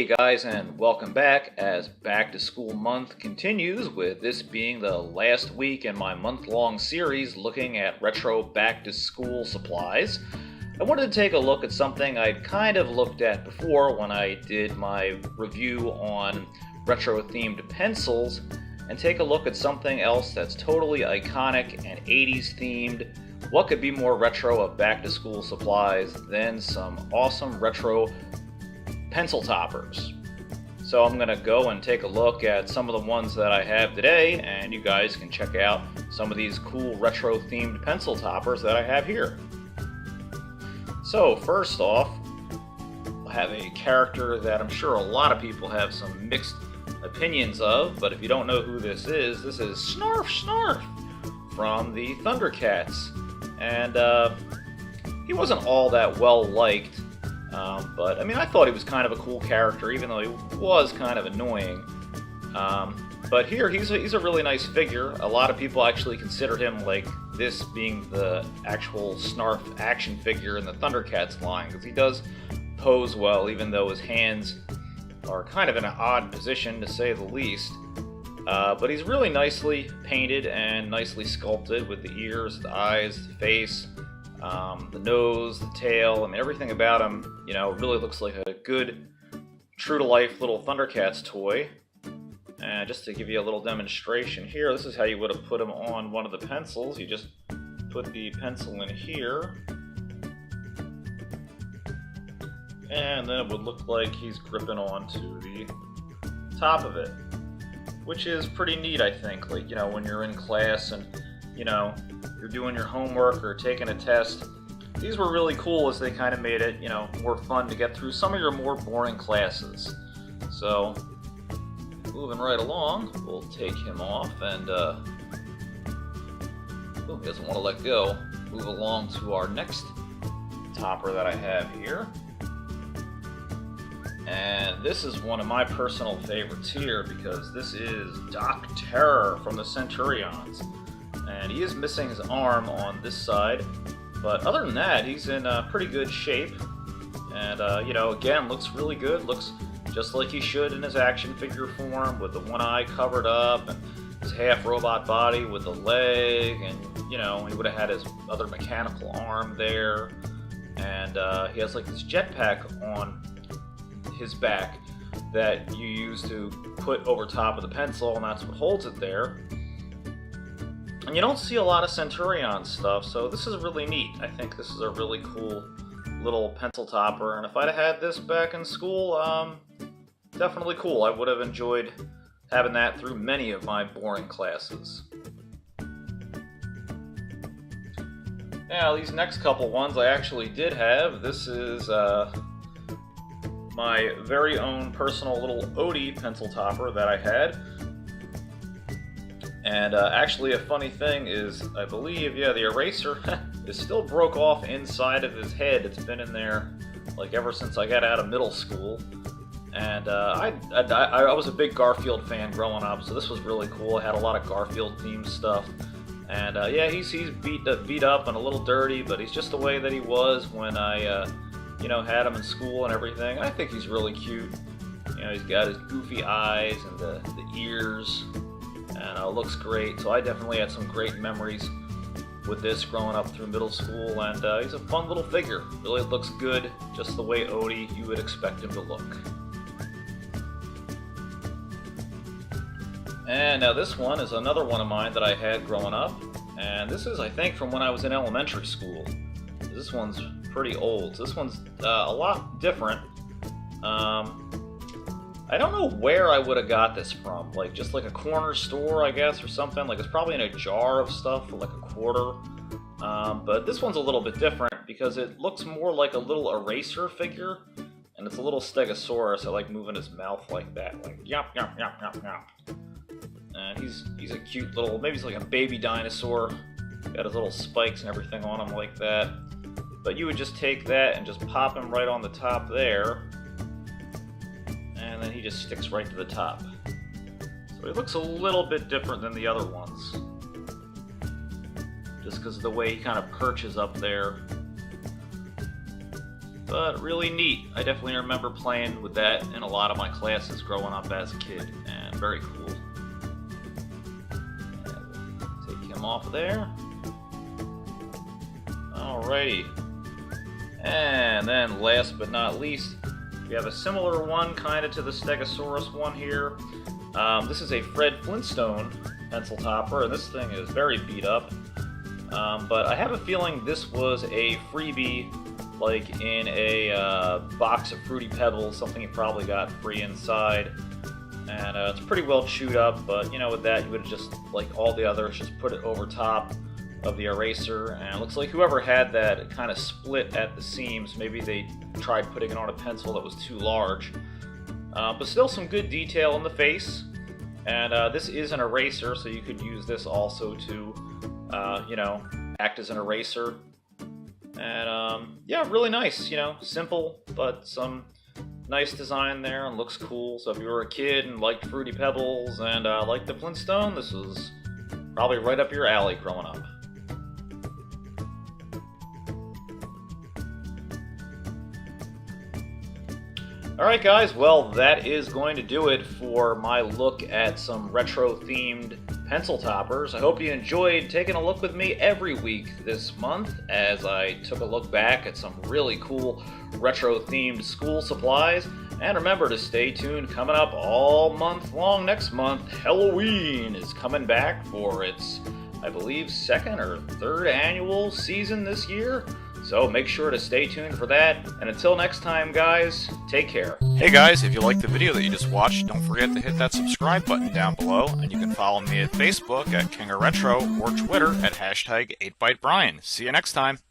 Hey guys, and welcome back as Back to School Month continues, with this being the last week in my month-long series looking at retro back to school supplies. I wanted to take a look at something I'd kind of looked at before when I did my review on retro-themed pencils, and take a look at something else that's totally iconic and 80s themed. What could be more retro of back to school supplies than some awesome retro pencil toppers? So I'm going to go and take a look at some of the ones that I have today, and you guys can check out some of these cool retro themed pencil toppers that I have here. So first off, I have a character that I'm sure a lot of people have some mixed opinions of, but if you don't know who this is Snarf Snarf from the Thundercats. And he wasn't all that well liked, but I mean, I thought he was kind of a cool character, even though he was kind of annoying. But here, he's a really nice figure. A lot of people actually consider him like this being the actual Snarf action figure in the Thundercats line, because he does pose well, even though his hands are kind of in an odd position, to say the least. But he's really nicely painted and nicely sculpted, with the ears, the eyes, the face, the nose, the tail. I mean, everything about him, really looks like a good, true-to-life little Thundercats toy. And just to give you a little demonstration here, this is how you would have put him on one of the pencils. You just put the pencil in here, and then it would look like he's gripping onto the top of it, which is pretty neat, I think. Like, when you're in class and, you're doing your homework or taking a test, these were really cool as they kind of made it, more fun to get through some of your more boring classes. So, moving right along, we'll take him off and, he doesn't want to let go. Move along to our next topper that I have here. And this is one of my personal favorites here, because this is Doc Terror from the Centurions. And he is missing his arm on this side, but other than that, he's in pretty good shape. And, again, looks really good. Looks just like he should in his action figure form, with the one eye covered up, and his half robot body with the leg, and, he would have had his other mechanical arm there. And he has like this jetpack on his back that you use to put over top of the pencil, and that's what holds it there. And you don't see a lot of Centurion stuff, so this is really neat. I think this is a really cool little pencil topper, and if I'd have had this back in school, definitely cool. I would have enjoyed having that through many of my boring classes. Now, these next couple ones I actually did have. This is my very own personal little Odie pencil topper that I had. And actually, a funny thing is, I believe, the eraser is still broke off inside of his head. It's been in there like ever since I got out of middle school. And I was a big Garfield fan growing up, so this was really cool. I had a lot of Garfield themed stuff. And he's beat up and a little dirty, but he's just the way that he was when I had him in school and everything. I think he's really cute. He's got his goofy eyes and the ears, and looks great. So I definitely had some great memories with this growing up through middle school, and he's a fun little figure. Really looks good, just the way Odie you would expect him to look. And now this one is another one of mine that I had growing up, and this is, I think, from when I was in elementary school. This one's pretty old. This one's a lot different. I don't know where I would have got this from, like just like a corner store, I guess, or something. Like it's probably in a jar of stuff for like a quarter. But this one's a little bit different because it looks more like a little eraser figure, and it's a little Stegosaurus. I like moving his mouth like that, like yop yop yop yop yop. And he's a cute little, maybe he's like a baby dinosaur. Got his little spikes and everything on him like that. But you would just take that and just pop him right on the top there, and then he just sticks right to the top. So he looks a little bit different than the other ones, just because of the way he kind of perches up there. but really neat. I definitely remember playing with that in a lot of my classes growing up as a kid, and very cool. Take him off of there. Alrighty. And then last but not least, we have a similar one kind of to the Stegosaurus one here. This is a Fred Flintstone pencil topper, and this thing is very beat up. But I have a feeling this was a freebie, like in a box of Fruity Pebbles, something you probably got free inside. And it's pretty well chewed up, but you know, with that, you would have just, like all the others, just put it over top of the eraser. And it looks like whoever had that, it kind of split at the seams. Maybe they tried putting it on a pencil that was too large. But still some good detail in the face. And this is an eraser, so you could use this also to, you know, act as an eraser. And yeah, really nice, you know, simple, but some nice design there and looks cool. So if you were a kid and liked Fruity Pebbles and liked the Flintstone, this was probably right up your alley growing up. Alright guys, well that is going to do it for my look at some retro-themed pencil toppers. I hope you enjoyed taking a look with me every week this month as I took a look back at some really cool retro-themed school supplies. And remember to stay tuned, coming up all month long next month, Halloween is coming back for its, I believe, second or third annual season this year. So make sure to stay tuned for that, and until next time guys, take care. Hey guys, if you liked the video that you just watched, don't forget to hit that subscribe button down below, and you can follow me at Facebook at King of Retro or Twitter at #8ByteBrian. See you next time.